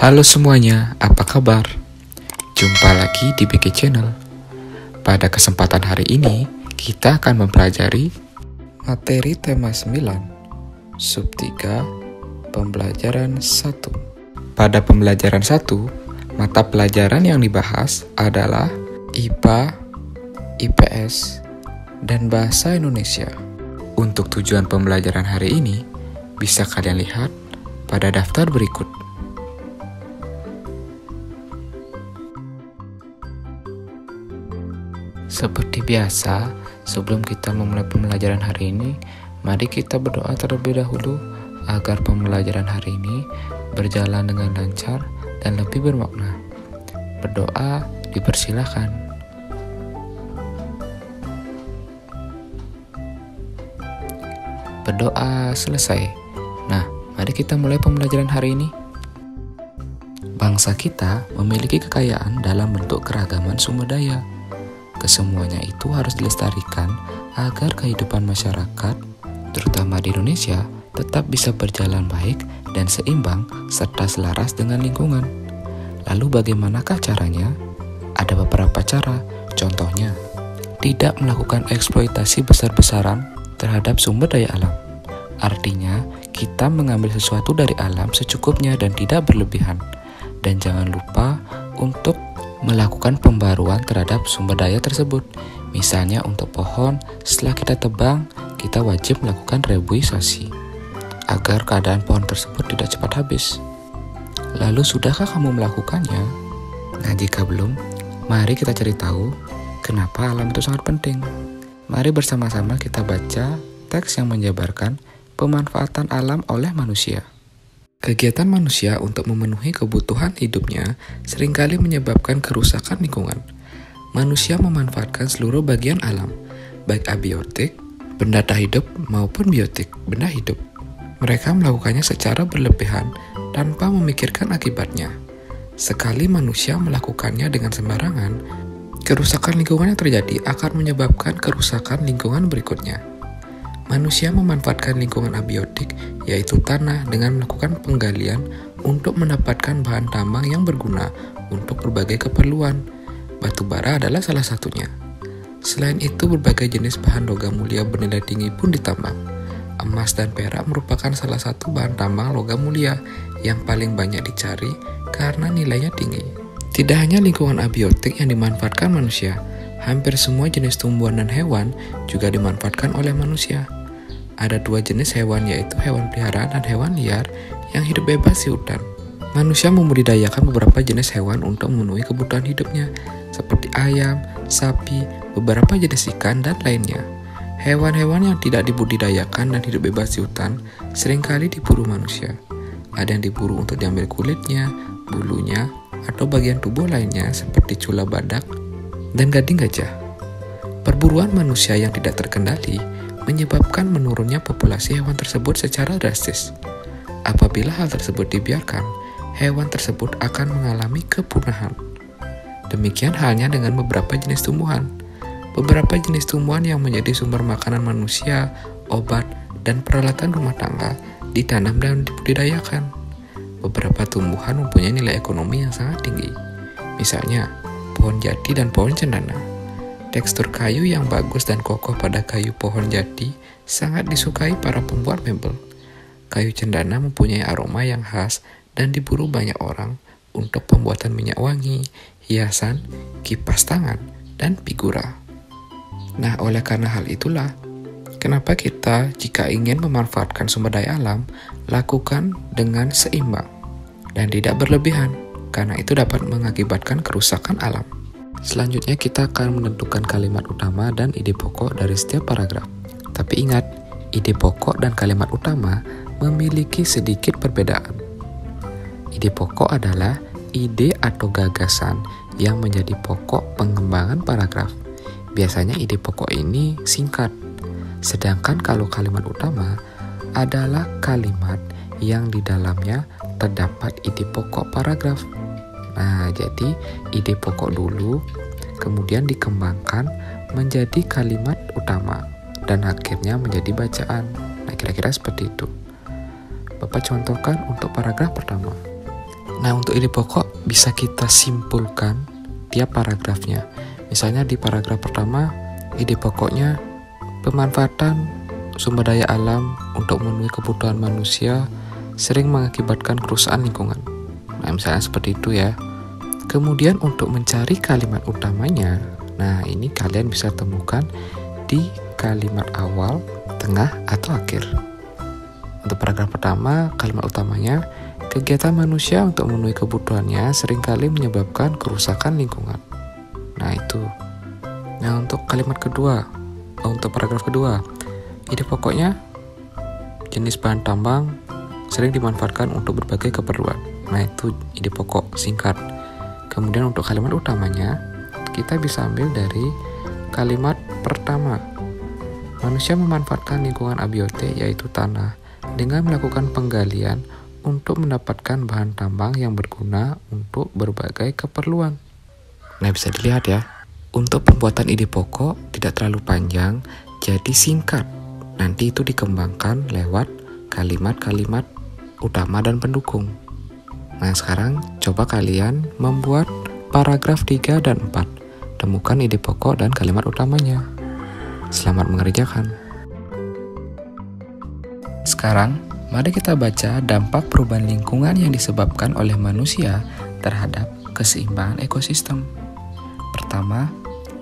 Halo semuanya, apa kabar? Jumpa lagi di BK Channel. Pada kesempatan hari ini, kita akan mempelajari materi tema 9, sub 3, pembelajaran 1. Pada pembelajaran 1, mata pelajaran yang dibahas adalah IPA, IPS, dan Bahasa Indonesia. Untuk tujuan pembelajaran hari ini, bisa kalian lihat pada daftar berikut. Seperti biasa, sebelum kita memulai pembelajaran hari ini, mari kita berdoa terlebih dahulu agar pembelajaran hari ini berjalan dengan lancar dan lebih bermakna. Berdoa dipersilakan. Berdoa selesai. Nah, mari kita mulai pembelajaran hari ini. Bangsa kita memiliki kekayaan dalam bentuk keragaman sumber daya. Kesemuanya itu harus dilestarikan agar kehidupan masyarakat, terutama di Indonesia, tetap bisa berjalan baik dan seimbang serta selaras dengan lingkungan. Lalu bagaimanakah caranya? Ada beberapa cara, contohnya, tidak melakukan eksploitasi besar-besaran terhadap sumber daya alam. Artinya, kita mengambil sesuatu dari alam secukupnya dan tidak berlebihan. Dan jangan lupa untuk melakukan pembaruan terhadap sumber daya tersebut. Misalnya untuk pohon, setelah kita tebang, kita wajib melakukan reboisasi agar keadaan pohon tersebut tidak cepat habis. Lalu sudahkah kamu melakukannya? Nah, jika belum, mari kita cari tahu kenapa alam itu sangat penting. Mari bersama-sama kita baca teks yang menjabarkan pemanfaatan alam oleh manusia. Kegiatan manusia untuk memenuhi kebutuhan hidupnya seringkali menyebabkan kerusakan lingkungan. Manusia memanfaatkan seluruh bagian alam, baik abiotik, benda tak hidup, maupun biotik, benda hidup. Mereka melakukannya secara berlebihan tanpa memikirkan akibatnya. Sekali manusia melakukannya dengan sembarangan, kerusakan lingkungan yang terjadi akan menyebabkan kerusakan lingkungan berikutnya. Manusia memanfaatkan lingkungan abiotik, yaitu tanah, dengan melakukan penggalian untuk mendapatkan bahan tambang yang berguna untuk berbagai keperluan. Batu bara adalah salah satunya. Selain itu, berbagai jenis bahan logam mulia bernilai tinggi pun ditambang. Emas dan perak merupakan salah satu bahan tambang logam mulia yang paling banyak dicari karena nilainya tinggi. Tidak hanya lingkungan abiotik yang dimanfaatkan manusia, hampir semua jenis tumbuhan dan hewan juga dimanfaatkan oleh manusia. Ada dua jenis hewan, yaitu hewan peliharaan dan hewan liar yang hidup bebas di hutan. Manusia membudidayakan beberapa jenis hewan untuk memenuhi kebutuhan hidupnya, seperti ayam, sapi, beberapa jenis ikan, dan lainnya. Hewan-hewan yang tidak dibudidayakan dan hidup bebas di hutan seringkali diburu manusia. Ada yang diburu untuk diambil kulitnya, bulunya, atau bagian tubuh lainnya seperti cula badak dan gading gajah. Perburuan manusia yang tidak terkendali menyebabkan menurunnya populasi hewan tersebut secara drastis. Apabila hal tersebut dibiarkan, hewan tersebut akan mengalami kepunahan. Demikian halnya dengan beberapa jenis tumbuhan. Beberapa jenis tumbuhan yang menjadi sumber makanan manusia, obat, dan peralatan rumah tangga ditanam dan dibudidayakan. Beberapa tumbuhan mempunyai nilai ekonomi yang sangat tinggi. Misalnya, pohon jati dan pohon cendana. Tekstur kayu yang bagus dan kokoh pada kayu pohon jati sangat disukai para pembuat mebel. Kayu cendana mempunyai aroma yang khas dan diburu banyak orang untuk pembuatan minyak wangi, hiasan, kipas tangan, dan figura. Nah, oleh karena hal itulah, kenapa kita jika ingin memanfaatkan sumber daya alam, lakukan dengan seimbang dan tidak berlebihan, karena itu dapat mengakibatkan kerusakan alam. Selanjutnya kita akan menentukan kalimat utama dan ide pokok dari setiap paragraf. Tapi ingat, ide pokok dan kalimat utama memiliki sedikit perbedaan. Ide pokok adalah ide atau gagasan yang menjadi pokok pengembangan paragraf. Biasanya ide pokok ini singkat. Sedangkan kalau kalimat utama adalah kalimat yang di dalamnya terdapat ide pokok paragraf. Nah, jadi ide pokok dulu, kemudian dikembangkan menjadi kalimat utama, dan akhirnya menjadi bacaan. Nah, kira-kira seperti itu. Bapak contohkan untuk paragraf pertama. Nah, untuk ide pokok bisa kita simpulkan tiap paragrafnya. Misalnya di paragraf pertama, ide pokoknya pemanfaatan sumber daya alam untuk memenuhi kebutuhan manusia sering mengakibatkan kerusakan lingkungan. Nah, misalnya seperti itu ya. Kemudian untuk mencari kalimat utamanya, nah ini kalian bisa temukan di kalimat awal, tengah, atau akhir. Untuk paragraf pertama, kalimat utamanya, kegiatan manusia untuk memenuhi kebutuhannya seringkali menyebabkan kerusakan lingkungan. Nah, itu. Nah, untuk kalimat kedua, untuk paragraf kedua, ide pokoknya, jenis bahan tambang sering dimanfaatkan untuk berbagai keperluan. Nah, itu ide pokok singkat. Kemudian untuk kalimat utamanya, kita bisa ambil dari kalimat pertama. Manusia memanfaatkan lingkungan abiotik, yaitu tanah, dengan melakukan penggalian untuk mendapatkan bahan tambang yang berguna untuk berbagai keperluan. Nah, bisa dilihat ya, untuk pembuatan ide pokok tidak terlalu panjang, jadi singkat. Nanti itu dikembangkan lewat kalimat-kalimat utama dan pendukung. Nah, sekarang coba kalian membuat paragraf 3 dan 4. Temukan ide pokok dan kalimat utamanya. Selamat mengerjakan. Sekarang, mari kita baca dampak perubahan lingkungan yang disebabkan oleh manusia terhadap keseimbangan ekosistem. Pertama,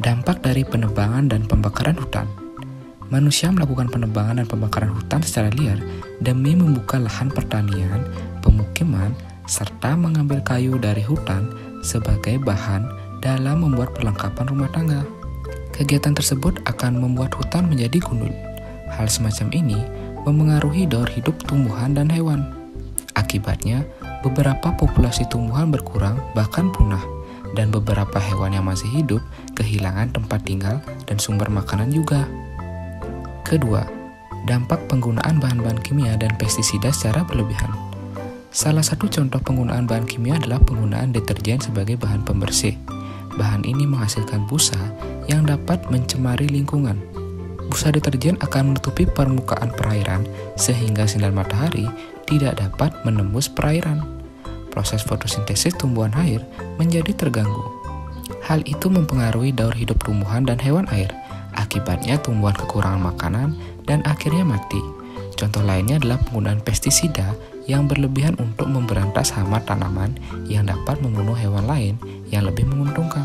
dampak dari penebangan dan pembakaran hutan. Manusia melakukan penebangan dan pembakaran hutan secara liar demi membuka lahan pertanian, pemukiman, serta mengambil kayu dari hutan sebagai bahan dalam membuat perlengkapan rumah tangga. Kegiatan tersebut akan membuat hutan menjadi gundul. Hal semacam ini memengaruhi daur hidup tumbuhan dan hewan. Akibatnya, beberapa populasi tumbuhan berkurang bahkan punah, dan beberapa hewan yang masih hidup kehilangan tempat tinggal dan sumber makanan juga. Kedua, dampak penggunaan bahan-bahan kimia dan pestisida secara berlebihan. Salah satu contoh penggunaan bahan kimia adalah penggunaan deterjen sebagai bahan pembersih. Bahan ini menghasilkan busa yang dapat mencemari lingkungan. Busa deterjen akan menutupi permukaan perairan sehingga sinar matahari tidak dapat menembus perairan. Proses fotosintesis tumbuhan air menjadi terganggu. Hal itu mempengaruhi daur hidup tumbuhan dan hewan air. Akibatnya tumbuhan kekurangan makanan dan akhirnya mati. Contoh lainnya adalah penggunaan pestisida yang berlebihan untuk memberantas hama tanaman yang dapat membunuh hewan lain yang lebih menguntungkan.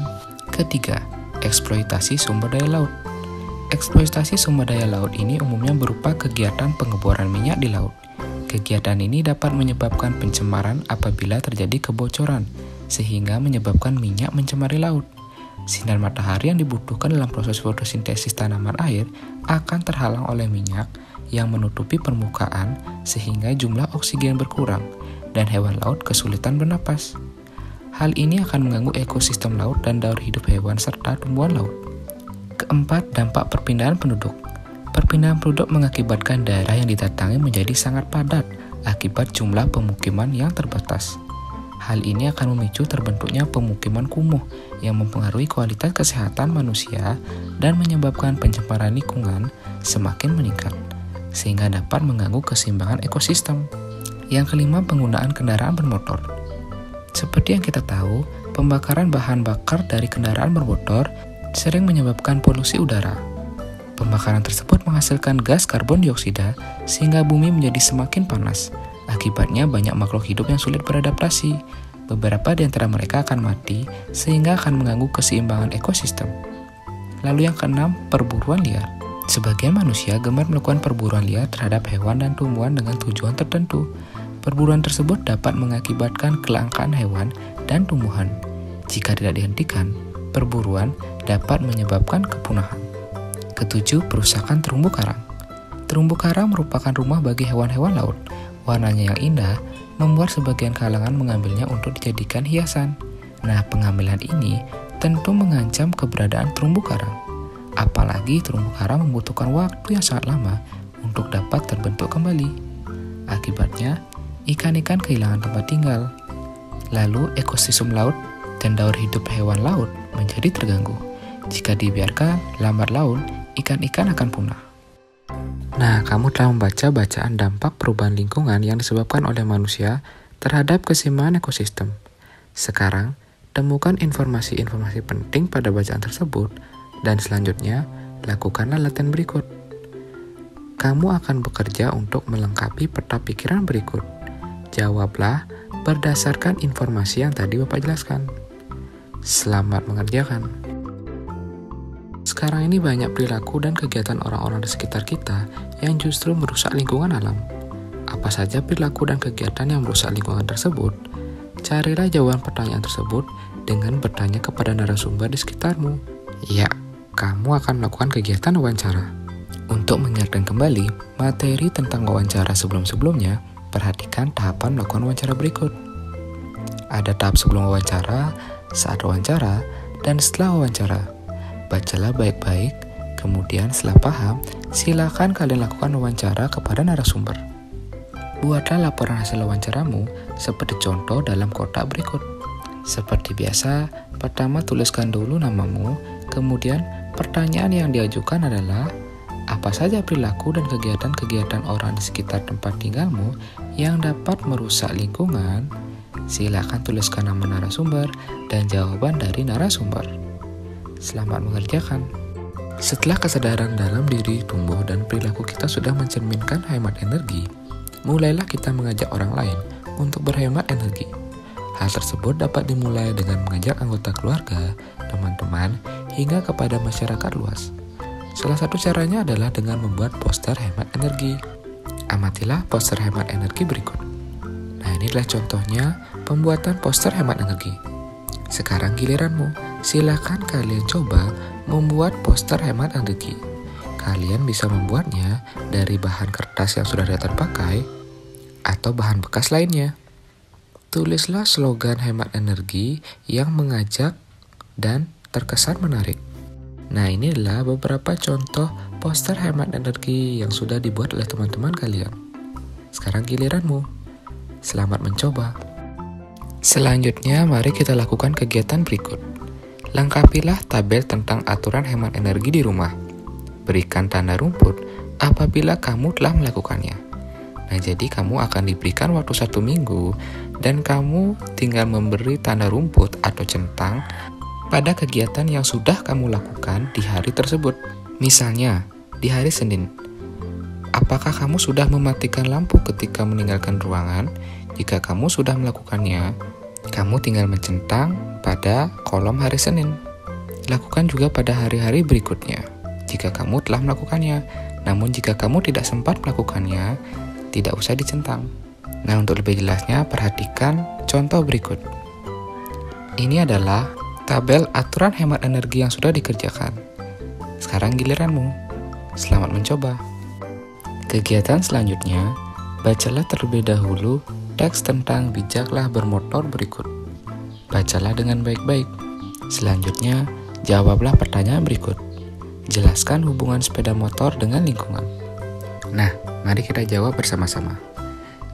Ketiga, eksploitasi sumber daya laut. Eksploitasi sumber daya laut ini umumnya berupa kegiatan pengeboran minyak di laut. Kegiatan ini dapat menyebabkan pencemaran apabila terjadi kebocoran, sehingga menyebabkan minyak mencemari laut. Sinar matahari yang dibutuhkan dalam proses fotosintesis tanaman air akan terhalang oleh minyak yang menutupi permukaan sehingga jumlah oksigen berkurang dan hewan laut kesulitan bernapas. Hal ini akan mengganggu ekosistem laut dan daur hidup hewan serta tumbuhan laut. Keempat, dampak perpindahan penduduk. Perpindahan penduduk mengakibatkan daerah yang didatangi menjadi sangat padat akibat jumlah pemukiman yang terbatas. Hal ini akan memicu terbentuknya pemukiman kumuh yang mempengaruhi kualitas kesehatan manusia dan menyebabkan pencemaran lingkungan semakin meningkat, sehingga dapat mengganggu keseimbangan ekosistem. Yang kelima, penggunaan kendaraan bermotor. Seperti yang kita tahu, pembakaran bahan bakar dari kendaraan bermotor sering menyebabkan polusi udara. Pembakaran tersebut menghasilkan gas karbon dioksida sehingga bumi menjadi semakin panas. Akibatnya banyak makhluk hidup yang sulit beradaptasi. Beberapa di antara mereka akan mati sehingga akan mengganggu keseimbangan ekosistem. Lalu yang keenam, perburuan liar. Sebagian manusia gemar melakukan perburuan liar terhadap hewan dan tumbuhan dengan tujuan tertentu. Perburuan tersebut dapat mengakibatkan kelangkaan hewan dan tumbuhan. Jika tidak dihentikan, perburuan dapat menyebabkan kepunahan. Ketujuh, perusakan terumbu karang. Terumbu karang merupakan rumah bagi hewan-hewan laut. Warnanya yang indah membuat sebagian kalangan mengambilnya untuk dijadikan hiasan. Nah, pengambilan ini tentu mengancam keberadaan terumbu karang. Apalagi terumbu karang membutuhkan waktu yang sangat lama untuk dapat terbentuk kembali. Akibatnya, ikan-ikan kehilangan tempat tinggal. Lalu ekosistem laut dan daur hidup hewan laut menjadi terganggu. Jika dibiarkan lambat laun, ikan-ikan akan punah. Nah, kamu telah membaca bacaan dampak perubahan lingkungan yang disebabkan oleh manusia terhadap keseimbangan ekosistem. Sekarang, temukan informasi-informasi penting pada bacaan tersebut, dan selanjutnya, lakukanlah latihan berikut. Kamu akan bekerja untuk melengkapi peta pikiran berikut. Jawablah berdasarkan informasi yang tadi Bapak jelaskan. Selamat mengerjakan. Sekarang ini banyak perilaku dan kegiatan orang-orang di sekitar kita yang justru merusak lingkungan alam. Apa saja perilaku dan kegiatan yang merusak lingkungan tersebut? Carilah jawaban pertanyaan tersebut dengan bertanya kepada narasumber di sekitarmu. Ya, kamu akan melakukan kegiatan wawancara. Untuk mengingatkan kembali materi tentang wawancara sebelum-sebelumnya, perhatikan tahapan melakukan wawancara berikut. Ada tahap sebelum wawancara, saat wawancara, dan setelah wawancara. Bacalah baik-baik, kemudian setelah paham, silakan kalian lakukan wawancara kepada narasumber. Buatlah laporan hasil wawancaramu seperti contoh dalam kotak berikut. Seperti biasa, pertama tuliskan dulu namamu, kemudian pertanyaan yang diajukan adalah, apa saja perilaku dan kegiatan-kegiatan orang di sekitar tempat tinggalmu yang dapat merusak lingkungan? Silakan tuliskan nama narasumber dan jawaban dari narasumber. Selamat mengerjakan. Setelah kesadaran dalam diri tumbuh dan perilaku kita sudah mencerminkan hemat energi, mulailah kita mengajak orang lain untuk berhemat energi. Hal tersebut dapat dimulai dengan mengajak anggota keluarga, teman-teman, hingga kepada masyarakat luas. Salah satu caranya adalah dengan membuat poster hemat energi. Amatilah poster hemat energi berikut. Nah, inilah contohnya pembuatan poster hemat energi. Sekarang giliranmu. Silakan kalian coba membuat poster hemat energi. Kalian bisa membuatnya dari bahan kertas yang sudah tidak terpakai atau bahan bekas lainnya. Tulislah slogan hemat energi yang mengajak dan terkesan menarik. Nah, inilah beberapa contoh poster hemat energi yang sudah dibuat oleh teman-teman kalian. Sekarang giliranmu. Selamat mencoba. Selanjutnya, mari kita lakukan kegiatan berikut. Lengkapilah tabel tentang aturan hemat energi di rumah. Berikan tanda rumput apabila kamu telah melakukannya. Nah, jadi kamu akan diberikan waktu 1 minggu dan kamu tinggal memberi tanda rumput atau centang pada kegiatan yang sudah kamu lakukan di hari tersebut. Misalnya, di hari Senin. Apakah kamu sudah mematikan lampu ketika meninggalkan ruangan? Jika kamu sudah melakukannya, kamu tinggal mencentang pada kolom hari Senin. Lakukan juga pada hari-hari berikutnya jika kamu telah melakukannya. Namun jika kamu tidak sempat melakukannya, tidak usah dicentang. Nah, untuk lebih jelasnya, perhatikan contoh berikut. Ini adalah tabel aturan hemat energi yang sudah dikerjakan. Sekarang giliranmu. Selamat mencoba. Kegiatan selanjutnya, bacalah terlebih dahulu teks tentang bijaklah bermotor berikut. Bacalah dengan baik-baik. Selanjutnya, jawablah pertanyaan berikut. Jelaskan hubungan sepeda motor dengan lingkungan. Nah, mari kita jawab bersama-sama.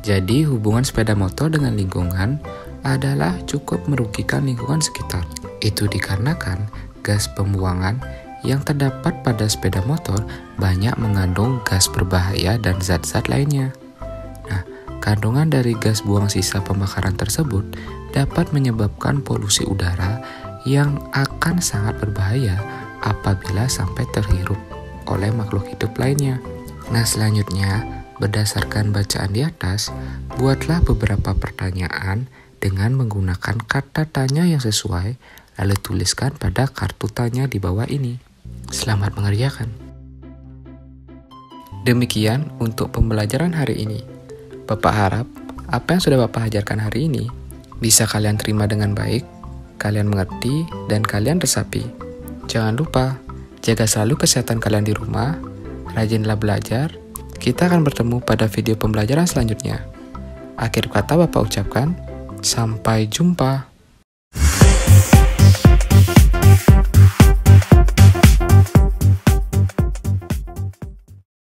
Jadi, hubungan sepeda motor dengan lingkungan adalah cukup merugikan lingkungan sekitar. Itu dikarenakan gas pembuangan yang terdapat pada sepeda motor banyak mengandung gas berbahaya dan zat-zat lainnya. Nah, kandungan dari gas buang sisa pembakaran tersebut dapat menyebabkan polusi udara yang akan sangat berbahaya apabila sampai terhirup oleh makhluk hidup lainnya. Nah, selanjutnya, berdasarkan bacaan di atas, buatlah beberapa pertanyaan dengan menggunakan kata tanya yang sesuai, lalu tuliskan pada kartu tanya di bawah ini. Selamat mengerjakan. Demikian untuk pembelajaran hari ini. Bapak harap apa yang sudah Bapak ajarkan hari ini bisa kalian terima dengan baik, kalian mengerti, dan kalian resapi. Jangan lupa, jaga selalu kesehatan kalian di rumah, rajinlah belajar. Kita akan bertemu pada video pembelajaran selanjutnya. Akhir kata Bapak ucapkan, sampai jumpa.